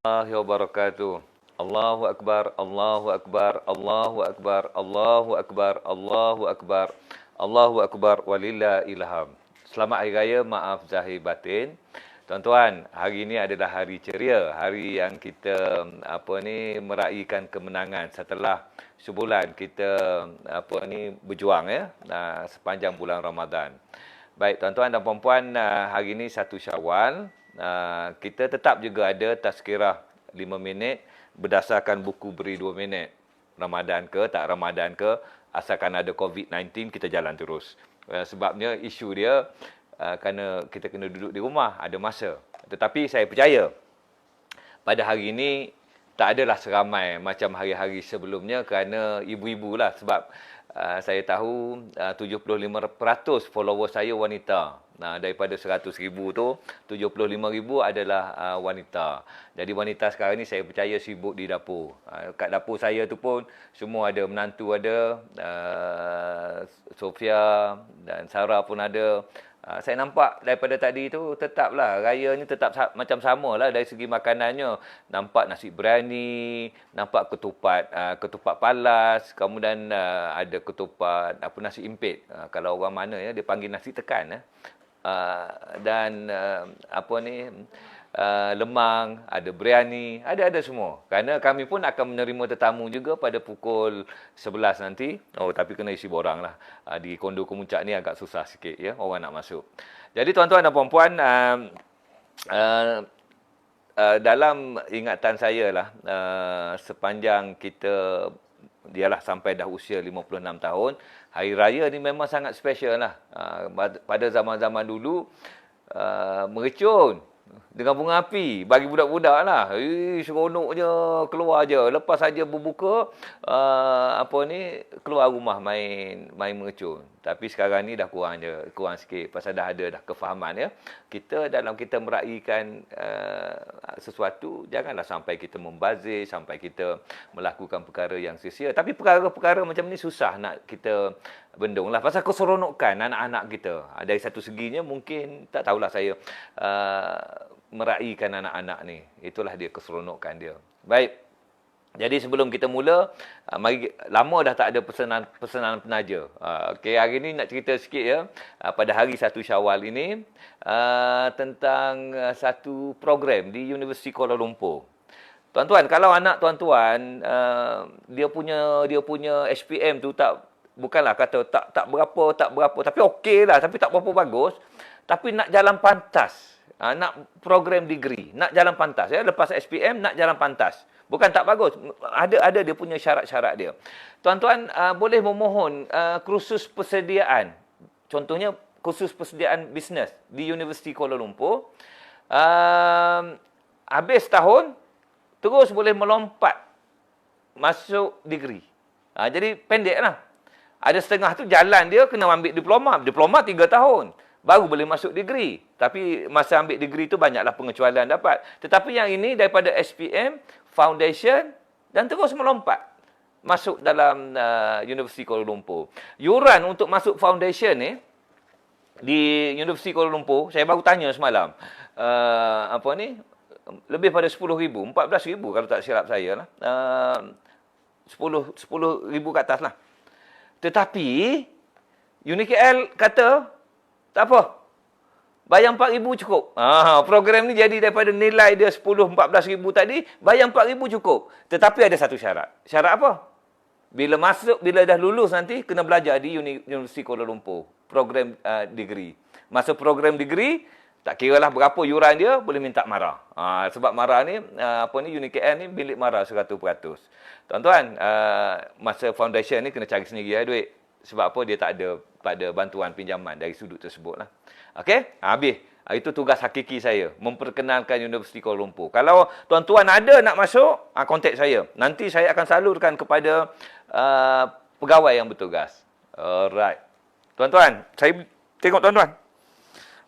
Warahmatullahi wabarakatuh. Allahu akbar, Allahu akbar, Allahu akbar, Allahu akbar, Allahu akbar, Allahu akbar, walillahil ilham. Selamat Hari Raya, maaf zahir batin. Tuan-tuan, hari ini adalah hari ceria, hari yang kita meraihkan kemenangan setelah sebulan kita berjuang sepanjang bulan Ramadan. Baik tuan-tuan dan puan-puan, hari ini 1 Syawal. Kita tetap juga ada tazkirah 5 minit berdasarkan buku beri 2 minit. Ramadan ke, tak Ramadan ke, asalkan ada COVID-19, kita jalan terus. Sebabnya isu dia, kerana kita kena duduk di rumah, ada masa. Tetapi saya percaya, pada hari ini, tak adalah seramai macam hari-hari sebelumnya kerana ibu-ibu lah. Sebab saya tahu 75% follower saya wanita. Daripada 100,000 tu, 75,000 adalah wanita. Jadi wanita sekarang ni saya percaya sibuk di dapur. Kat dapur saya tu pun semua ada, menantu ada, Sofia dan Sarah pun ada. Saya nampak daripada tadi tu tetaplah raya ni tetap macam samalah dari segi makanannya. Nampak nasi biryani, nampak ketupat palas, kemudian ada ketupat nasi impit. Kalau orang mana ya dia panggil nasi tekan dan lemang, ada biryani, ada semua. Kerana kami pun akan menerima tetamu juga pada pukul 11 nanti. Oh, tapi kena isi borang lah. Di Kondo Kemuncak ni agak susah sikit ya, orang nak masuk. Jadi tuan-tuan dan puan-puan, dalam ingatan saya lah, sepanjang kita dialah sampai dah usia 56 tahun, Hari Raya ni memang sangat special lah. Pada zaman-zaman dulu, mercun dengan bunga api bagi budak-budak lah. Seronok je, keluar je. Lepas saja berbuka, keluar rumah main mercun. Tapi sekarang ni dah kurang sikit pasal dah ada kefahaman ya. Dalam kita meraihkan sesuatu, janganlah sampai kita membazir, sampai kita melakukan perkara yang sia-sia. Tapi perkara-perkara macam ni susah nak kita bendung lah. Pasal keseronokan anak-anak kita. Dari satu seginya mungkin, tak tahulah saya, meraihkan anak-anak ni. Itulah dia keseronokan dia. Baik. Jadi sebelum kita mula, lama dah tak ada pesanan penaja. Okey, hari ni nak cerita sikit ya, pada hari 1 Syawal ini, tentang satu program di Universiti Kuala Lumpur. Tuan-tuan, kalau anak tuan-tuan, dia punya SPM tu bukanlah kata tak berapa, tapi okeylah, tapi tak berapa bagus, tapi nak jalan pantas. Nak program degree, nak jalan pantas ya, lepas SPM nak jalan pantas. Bukan tak bagus, ada dia punya syarat-syarat dia. Tuan-tuan boleh memohon kursus persediaan. Contohnya kursus persediaan bisnes di Universiti Kuala Lumpur. Habis tahun terus boleh melompat masuk degree. Jadi pendeklah. Ada setengah tu jalan dia kena ambil diploma. Diploma 3 tahun. Baru boleh masuk degree. Tapi masa ambil degree tu banyaklah pengecualian dapat. Tetapi yang ini daripada SPM, foundation dan terus melompat masuk dalam Universiti Kuala Lumpur. Yuran untuk masuk foundation ni di Universiti Kuala Lumpur, saya baru tanya semalam. Lebih pada 10,000, 14,000 kalau tak silap saya lah. 10,000 ke atas lah. Tetapi UniKL kata tak apa. Bayar 4,000 cukup. Program ni jadi daripada nilai dia 10-14,000 tadi, bayar 4,000 cukup. Tetapi ada satu syarat. Syarat apa? Bila dah lulus nanti, kena belajar di Universiti Kuala Lumpur. Program degree. Masa program degree, tak kira lah berapa yuran dia, boleh minta marah. Sebab marah ni, UniKL ni bilik marah 100%. Tuan-tuan, masa foundation ni kena cari sendiri duit. Sebab apa? Dia tak ada bantuan pinjaman dari sudut tersebut lah. Okey? Habis. Itu tugas hakiki saya. Memperkenalkan Universiti Kuala Lumpur. Kalau tuan-tuan ada nak masuk, kontak saya. Nanti saya akan salurkan kepada pegawai yang bertugas. Alright. Tuan-tuan, saya tengok tuan-tuan.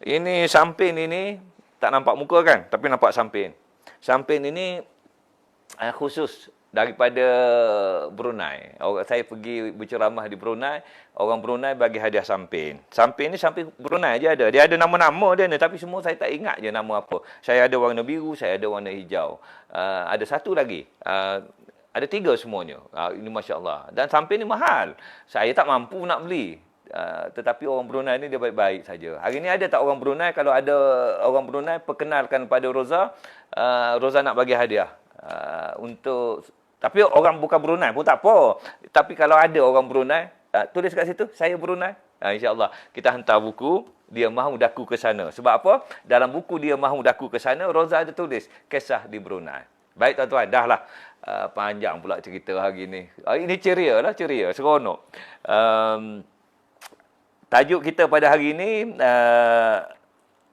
Ini samping ini, tak nampak muka kan? Tapi nampak samping. Samping ini khusus daripada Brunei. Saya pergi berceramah di Brunei, orang Brunei bagi hadiah samping. Samping ni samping Brunei je ada. Dia ada nama-nama dia ni, tapi semua saya tak ingat je nama apa. Saya ada warna biru, saya ada warna hijau. Ada satu lagi. Ada 3 semuanya. Ini Masya Allah. Dan samping ni mahal. Saya tak mampu nak beli. Tetapi orang Brunei ni dia baik-baik saja. Hari ni ada tak orang Brunei? Kalau ada orang Brunei, perkenalkan pada Roza. Roza nak bagi hadiah. Tapi orang bukan Brunei pun tak apa. Tapi kalau ada orang Brunei, tulis kat situ, saya Brunei. InsyaAllah kita hantar buku, dia mahu daku ke sana. Sebab apa? Dalam buku dia mahu daku ke sana, Roza ada tulis, kisah di Brunei. Baik tuan-tuan, dah lah. Panjang pula cerita hari ni. Ini ceria lah, ceria, seronok. Tajuk kita pada hari ini,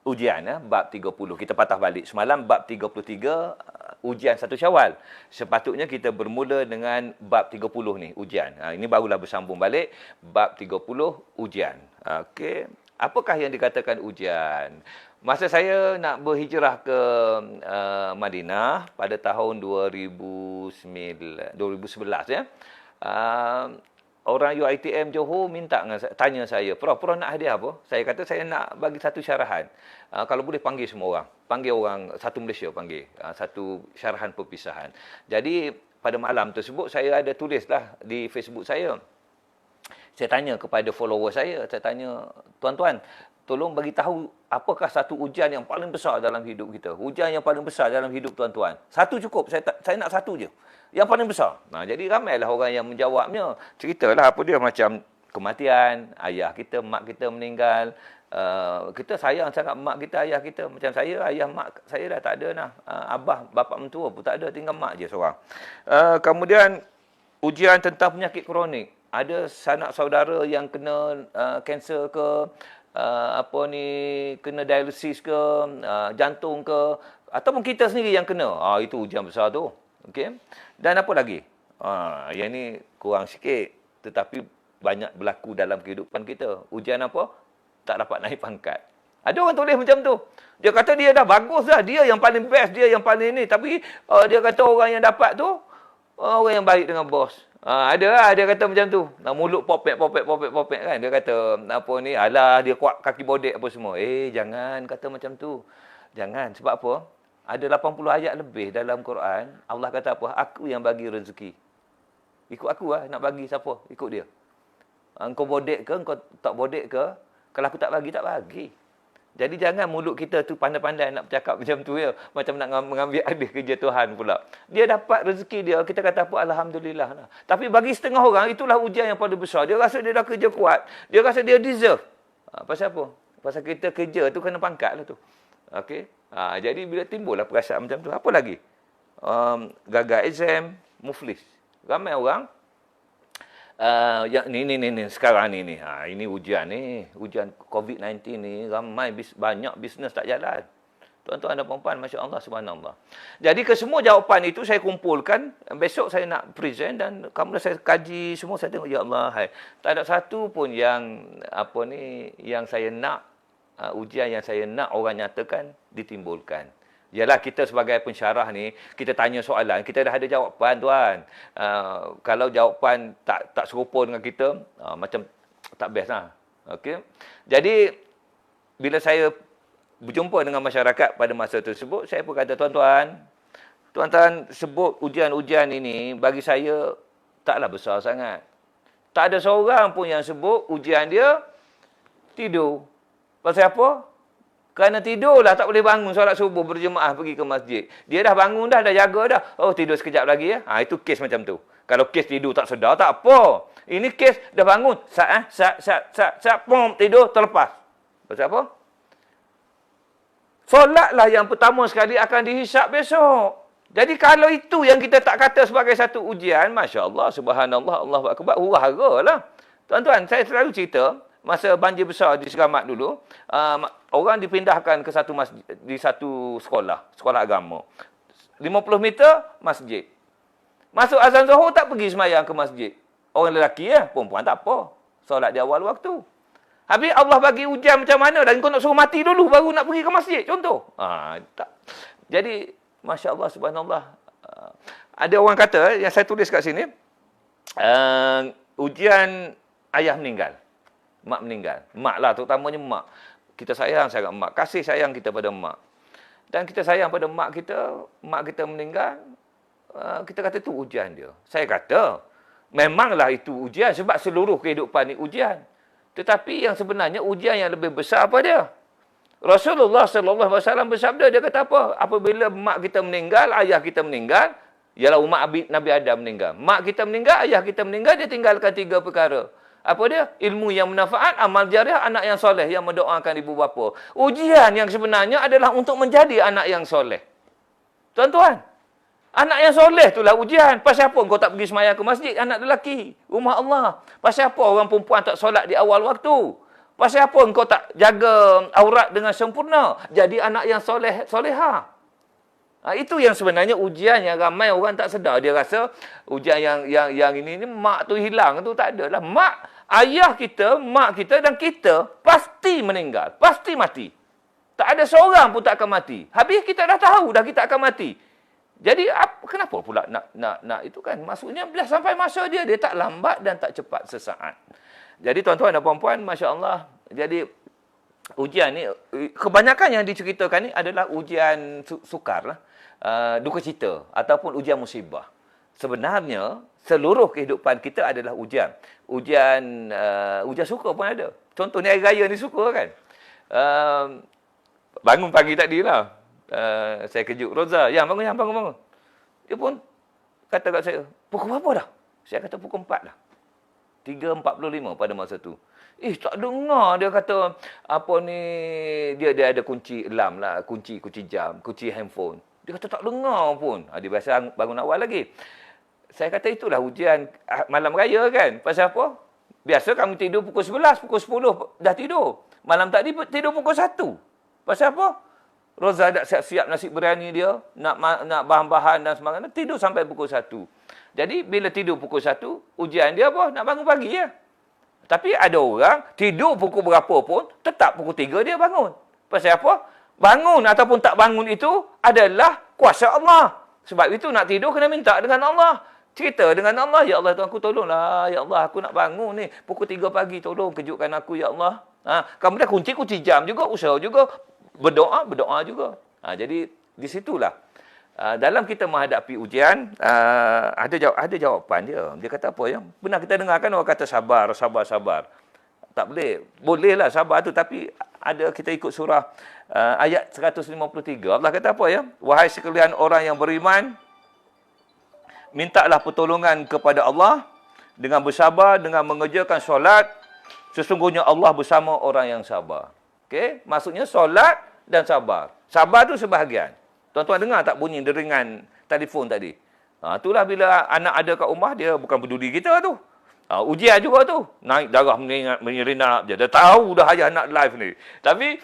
ujian, bab 30. Kita patah balik. Semalam bab 33, ujian 1 Syawal. Sepatutnya kita bermula dengan bab 30 ni, ujian. Ini barulah bersambung balik. Bab 30, ujian. Okey. Apakah yang dikatakan ujian? Masa saya nak berhijrah ke Madinah pada tahun 2011 ya. Orang UiTM Johor tanya saya, Prof nak hadiah apa? Saya kata saya nak bagi satu syarahan. Kalau boleh panggil semua orang. Panggil orang satu Malaysia panggil. Satu syarahan perpisahan. Jadi pada malam tersebut saya ada tulislah di Facebook saya. Saya tanya kepada follower saya, tanya, tuan-tuan, tolong bagi tahu apakah satu ujian yang paling besar dalam hidup kita. Ujian yang paling besar dalam hidup tuan-tuan. Satu cukup, saya nak satu je. Yang paling besar. Jadi ramailah orang yang menjawabnya. Ceritalah apa dia, macam kematian, ayah kita, mak kita meninggal. Kita sayang sangat mak kita, ayah kita. Macam saya, ayah mak saya dah tak ada dah. Abah, bapa mentua pun tak ada, tinggal mak je seorang. Kemudian ujian tentang penyakit kronik. Ada sanak saudara yang kena kanser ke, kena dialisis ke, jantung ke, ataupun kita sendiri yang kena. Itu ujian besar tu. Okey. Dan apa lagi? Yang ni kurang sikit, tetapi banyak berlaku dalam kehidupan kita. Ujian apa? Tak dapat naik pangkat. Ada orang tulis macam tu. Dia kata dia dah bagus dah, dia yang paling best, dia yang paling ni. Tapi dia kata orang yang dapat tu, orang yang baik dengan bos. Ada lah, dia kata macam tu. Mulut popek kan. Dia kata, alah dia kuat kaki bodek apa semua. Jangan kata macam tu. Jangan. Sebab apa? Ada 80 ayat lebih dalam Quran. Allah kata apa? Aku yang bagi rezeki. Ikut aku lah. Nak bagi siapa? Ikut dia. Engkau bodek ke? Engkau tak bodek ke? Kalau aku tak bagi, tak bagi. Jadi jangan mulut kita tu pandai-pandai nak bercakap macam tu ya. Macam nak mengambil alih kerja Tuhan pula. Dia dapat rezeki dia, kita kata apa? Alhamdulillah lah. Tapi bagi setengah orang, itulah ujian yang paling besar. Dia rasa dia dah kerja kuat. Dia rasa dia deserve. Pasal apa? Pasal kita kerja tu kena pangkat lah tu. Okey. Jadi bila timbullah perasaan macam tu. Apa lagi? Gagal exam, muflis. Ramai orang yang ni sekarang ni. Ini ujian ni, ujian COVID-19 ni, ramai banyak bisnes tak jalan. Tuan-tuan dan puan-puan, masya-Allah, subhanallah. Jadi kesemua jawapan itu saya kumpulkan, besok saya nak present dan kemudian saya kaji semua, saya tengok ya Allah, tak ada satu pun yang yang saya nak ujian yang saya nak orang nyatakan ditimbulkan. Yalah, kita sebagai pensyarah ni, kita tanya soalan, kita dah ada jawapan tuan. Kalau jawapan tak serupa dengan kita, macam tak best lah. Okey. Jadi bila saya berjumpa dengan masyarakat pada masa tersebut, saya pun kata, tuan-tuan sebut ujian-ujian ini bagi saya taklah besar sangat. Tak ada seorang pun yang sebut ujian dia tidur. Pasal apa? Kerana tidurlah, tak boleh bangun solat subuh berjemaah pergi ke masjid. Dia dah bangun dah jaga dah. Oh, tidur sekejap lagi ya. Itu kes macam tu. Kalau kes tidur tak sedar, tak apa. Ini kes dah bangun. Pom, tidur, terlepas. Pasal apa? Solatlah yang pertama sekali akan dihisap besok. Jadi kalau itu yang kita tak kata sebagai satu ujian, Masya Allah, subhanallah, Allahu Akbar, hurra lah. Tuan-tuan, saya selalu cerita, masa banjir besar di Seramat dulu, orang dipindahkan ke satu masjid, di satu sekolah agama. 50 meter, masjid. Masuk azan Zuhur, tak pergi semayang ke masjid. Orang lelaki ya, perempuan tak apa. Solat di awal waktu. Habis Allah bagi ujian macam mana, dan kau nak suruh mati dulu, baru nak pergi ke masjid, contoh. Tak. Jadi, Masya Allah, subhanallah. Ada orang kata, yang saya tulis kat sini, ujian ayah meninggal. Mak meninggal. Mak lah, terutamanya mak. Kita sayang sangat mak. Kasih sayang kita pada mak. Dan kita sayang pada mak kita meninggal, kita kata itu ujian dia. Saya kata, memanglah itu ujian sebab seluruh kehidupan ni ujian. Tetapi yang sebenarnya ujian yang lebih besar apa dia? Rasulullah sallallahu alaihi wasallam bersabda, dia kata apa? Apabila mak kita meninggal, ayah kita meninggal, ialah umat Nabi Adam meninggal. Mak kita meninggal, ayah kita meninggal, dia tinggalkan 3 perkara. Apa dia? Ilmu yang bermanfaat, amal jariah, anak yang soleh yang mendoakan ibu bapa. Ujian yang sebenarnya adalah untuk menjadi anak yang soleh. Tuan-tuan, anak yang soleh itulah ujian. Pasal apa kau tak pergi sembahyang ke masjid, anak lelaki, rumah Allah? Pasal apa orang perempuan tak solat di awal waktu? Pasal apa kau tak jaga aurat dengan sempurna? Jadi anak yang soleh, soleha. Itu yang sebenarnya ujian yang ramai orang tak sedar. Dia rasa ujian yang ini mak tu hilang tu tak ada lah. Ayah kita, mak kita dan kita pasti meninggal, pasti mati. Tak ada seorang pun tak akan mati. Habis kita dah tahu dah kita akan mati. Jadi kenapa pula nak itu kan? Maksudnya bila sampai masa dia tak lambat dan tak cepat sesaat. Jadi tuan-tuan dan puan-puan, masya-Allah. Jadi ujian ni kebanyakan yang diceritakan ni adalah ujian sukar lah. Duka cita ataupun ujian musibah. Sebenarnya seluruh kehidupan kita adalah ujian. Ujian suka pun ada. Contohnya hari raya ni suka kan. Bangun pagi tadi lah. Saya kejut Roza, bangun. Dia pun kata kat saya, pukul berapa dah? Saya kata pukul 4 dah. 3.45 pada masa tu. Tak dengar dia kata apa ni, dia ada kunci alarm lah, kunci jam, kunci handphone. Dia kata tak dengar pun. Dia biasa bangun awal lagi. Saya kata itulah ujian malam raya kan. Pasal apa? Biasa kami tidur pukul 11, pukul 10 dah tidur. Malam tadi tidur pukul 1. Pasal apa? Roza dah siap-siap nasi biryani dia, nak bahan-bahan dan sebagainya, tidur sampai pukul 1. Jadi bila tidur pukul 1, ujian dia apa? Nak bangun pagi ya. Tapi ada orang tidur pukul berapa pun, tetap pukul 3 dia bangun. Pasal apa? Bangun ataupun tak bangun itu adalah kuasa Allah. Sebab itu nak tidur kena minta dengan Allah. Cerita dengan Allah, ya Allah Tuhan aku tolonglah, ya Allah aku nak bangun ni pukul 3 pagi, tolong kejutkan aku ya Allah. Kemudian kunci jam juga, usaha juga, berdoa juga. Jadi di situlah dalam kita menghadapi ujian ada jawapan dia. Dia kata apa ya? Pernah kita dengarkan orang kata sabar. Tak boleh. Bolehlah sabar tu, tapi ada kita ikut surah ayat 153. Allah kata apa ya? Wahai sekalian orang yang beriman, mintalah pertolongan kepada Allah dengan bersabar, dengan mengerjakan solat. Sesungguhnya Allah bersama orang yang sabar. Okey, maksudnya solat dan sabar. Sabar tu sebahagian. Tuan-tuan dengar tak bunyi deringan telefon tadi? Itulah bila anak ada kat rumah, dia bukan peduli kita tu. Ujian juga tu. Naik darah menyerinap je. Dia tahu dah ayah nak live ni. Tapi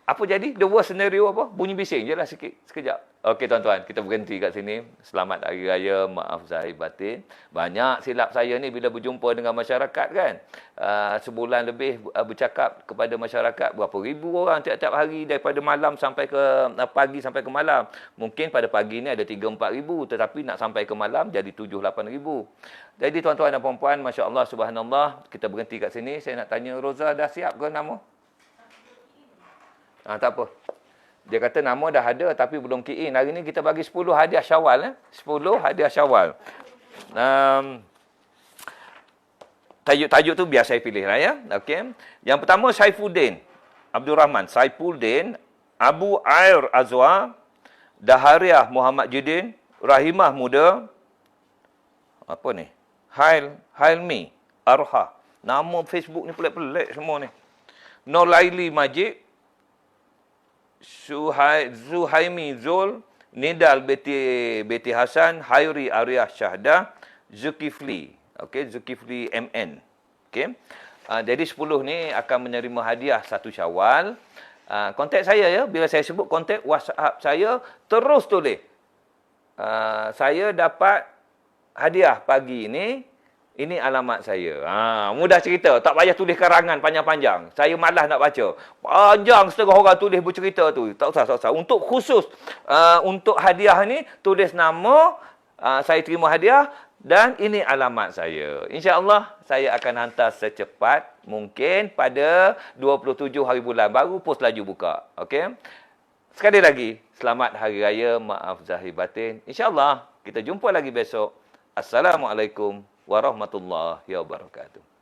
apa jadi? The worst scenario apa? Bunyi bising je lah sekejap. Okey tuan-tuan, kita berhenti kat sini. Selamat Hari Raya, maaf zahir batin. Banyak silap saya ni bila berjumpa dengan masyarakat kan. Sebulan lebih bercakap kepada masyarakat. Berapa ribu orang tiap-tiap hari daripada malam sampai ke pagi sampai ke malam. Mungkin pada pagi ni ada 3-4 ribu. Tetapi nak sampai ke malam jadi 7-8 ribu. Jadi tuan-tuan dan puan-puan, Masya Allah, Subhanallah. Kita berhenti kat sini. Saya nak tanya Roza, dah siap ke nama? Tak apa. Dia kata nama dah ada tapi belum key in. Hari ni kita bagi 10 hadiah Syawal. 10 hadiah Syawal. Tajuk tu biar saya pilih lah ya. Okay. Yang pertama Saifuddin Abdul Rahman. Saifuddin Abu Air Azwa. Dahariah Muhammad Jidin. Rahimah Muda. Apa ni? Hailmi Arha. Nama Facebook ni pelik-pelik semua ni. Nolaili Majid. Zuhaimi Zul, Nidal Beti Hasan, Hayri Arya Syahdah, Zulkifli. Okey, Zulkifli MN. Okey. Jadi 10 ni akan menerima hadiah 1 Syawal. Kontak saya ya, bila saya sebut kontak WhatsApp saya, terus tulis. Saya dapat hadiah pagi ini Ini alamat saya. Mudah cerita. Tak payah tulis karangan panjang-panjang. Saya malas nak baca. Panjang setengah orang tulis bercerita tu. Tak usah, tak usah. Untuk khusus, untuk hadiah ni, tulis nama, saya terima hadiah dan ini alamat saya. InsyaAllah, saya akan hantar secepat mungkin pada 27 hari bulan. Baru pos laju buka. Okey? Sekali lagi, selamat Hari Raya Maaf Zahir Batin. InsyaAllah, kita jumpa lagi besok. Assalamualaikum warahmatullahi wabarakatuh.